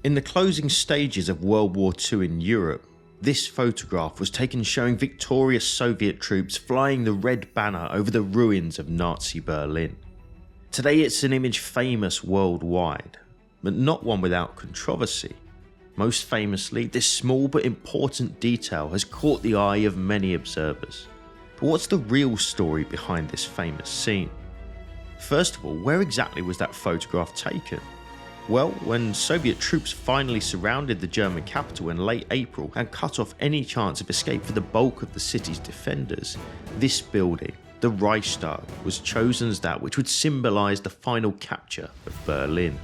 In the closing stages of World War II in Europe, this photograph was taken showing victorious Soviet troops flying the red banner over the ruins of Nazi Berlin. Today it's an image famous worldwide, but not one without controversy. Most famously, this small but important detail has caught the eye of many observers. But what's the real story behind this famous scene? First of all, where exactly was that photograph taken? Well, when Soviet troops finally surrounded the German capital in late April and cut off any chance of escape for the bulk of the city's defenders, this building, the Reichstag, was chosen as that which would symbolise the final capture of Berlin.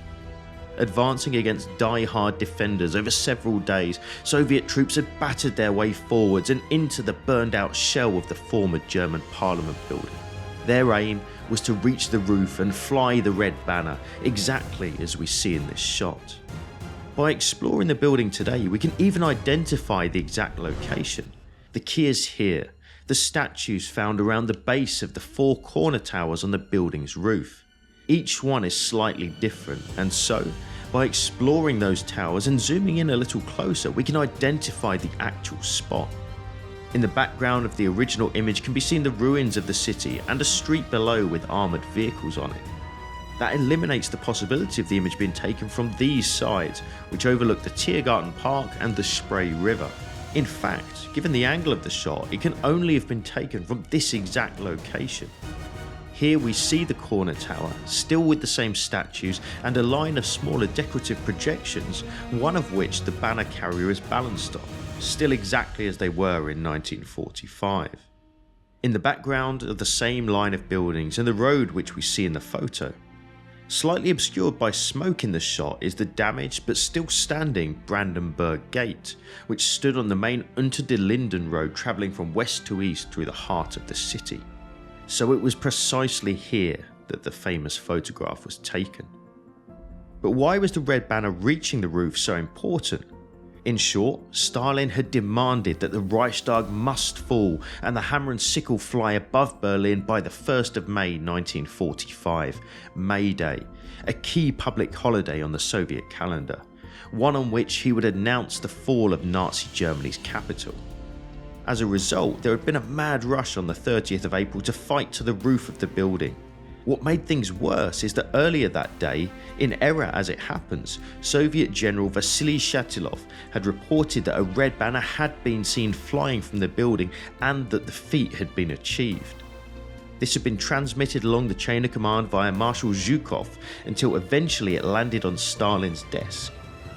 Advancing against die-hard defenders over several days, Soviet troops had battered their way forwards and into the burned-out shell of the former German parliament building. Their aim was to reach the roof and fly the red banner, exactly as we see in this shot. By exploring the building today, we can even identify the exact location. The key is here, the statues found around the base of the 4 corner towers on the building's roof. Each one is slightly different, and so, by exploring those towers and zooming in a little closer, we can identify the actual spot. In the background of the original image can be seen the ruins of the city and a street below with armoured vehicles on it. That eliminates the possibility of the image being taken from these sides, which overlook the Tiergarten Park and the Spree River. In fact, given the angle of the shot, it can only have been taken from this exact location. Here we see the corner tower, still with the same statues and a line of smaller decorative projections, one of which the banner carrier is balanced on, still exactly as they were in 1945. In the background are the same line of buildings and the road which we see in the photo. Slightly obscured by smoke in the shot is the damaged but still standing Brandenburg Gate, which stood on the main Unter den Linden road travelling from west to east through the heart of the city. So it was precisely here that the famous photograph was taken. But why was the red banner reaching the roof so important? In short, Stalin had demanded that the Reichstag must fall and the hammer and sickle fly above Berlin by the 1st of May 1945, May Day, a key public holiday on the Soviet calendar, one on which he would announce the fall of Nazi Germany's capital. As a result, there had been a mad rush on the 30th of April to fight to the roof of the building. What made things worse is that earlier that day, in error as it happens, Soviet General Vasily Shatilov had reported that a red banner had been seen flying from the building and that the feat had been achieved. This had been transmitted along the chain of command via Marshal Zhukov until eventually it landed on Stalin's desk.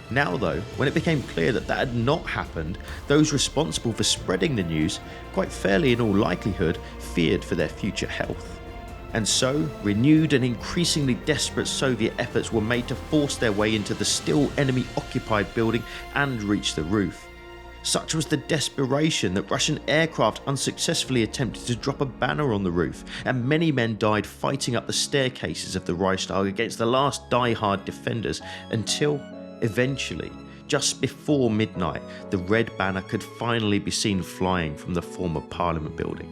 Now though, when it became clear that that had not happened, those responsible for spreading the news, quite fairly in all likelihood, feared for their future health. And so, renewed and increasingly desperate Soviet efforts were made to force their way into the still enemy-occupied building and reach the roof. Such was the desperation that Russian aircraft unsuccessfully attempted to drop a banner on the roof, and many men died fighting up the staircases of the Reichstag against the last die-hard defenders until, eventually, just before midnight, the red banner could finally be seen flying from the former Parliament building.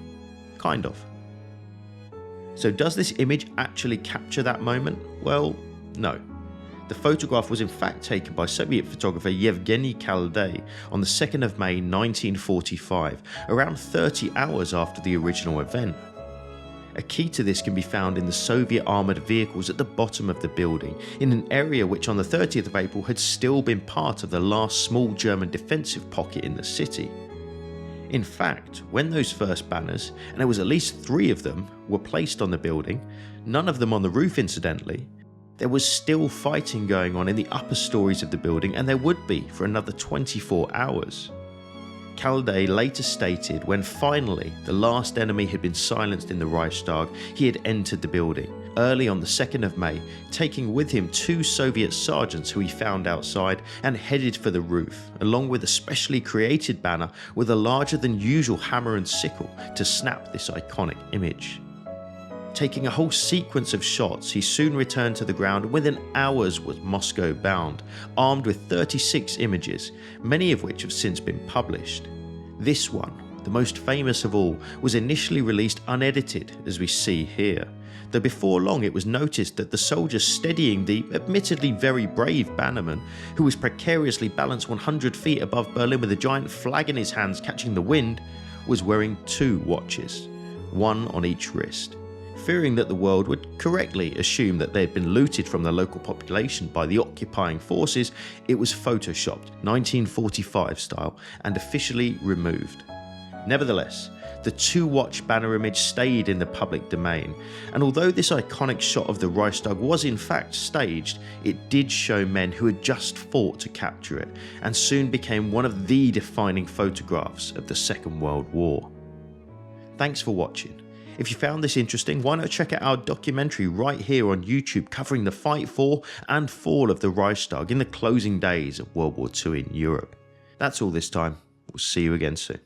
Kind of. So does this image actually capture that moment? Well, no. The photograph was in fact taken by Soviet photographer Yevgeny Khalday on the 2nd of May 1945, around 30 hours after the original event. A key to this can be found in the Soviet armoured vehicles at the bottom of the building, in an area which on the 30th of April had still been part of the last small German defensive pocket in the city. In fact, when those first banners, and there was at least 3 of them, were placed on the building, none of them on the roof incidentally, there was still fighting going on in the upper stories of the building, and there would be for another 24 hours. Khalday later stated when finally the last enemy had been silenced in the Reichstag, he had entered the building, early on the 2nd of May, taking with him 2 Soviet sergeants who he found outside and headed for the roof, along with a specially created banner with a larger than usual hammer and sickle to snap this iconic image. Taking a whole sequence of shots, he soon returned to the ground and within hours was Moscow bound, armed with 36 images, many of which have since been published. This one, the most famous of all, was initially released unedited as we see here. though before long it was noticed that the soldier steadying the admittedly very brave bannerman, who was precariously balanced 100 feet above Berlin with a giant flag in his hands catching the wind, was wearing 2 watches, one on each wrist. Fearing that the world would correctly assume that they had been looted from the local population by the occupying forces, it was photoshopped 1945 style and officially removed. Nevertheless, the 2-watch banner image stayed in the public domain, and although this iconic shot of the Reichstag was in fact staged, it did show men who had just fought to capture it, and soon became one of the defining photographs of the Second World War. Thanks for watching. If you found this interesting, why not check out our documentary right here on YouTube covering the fight for and fall of the Reichstag in the closing days of World War II in Europe. That's all this time. We'll see you again soon.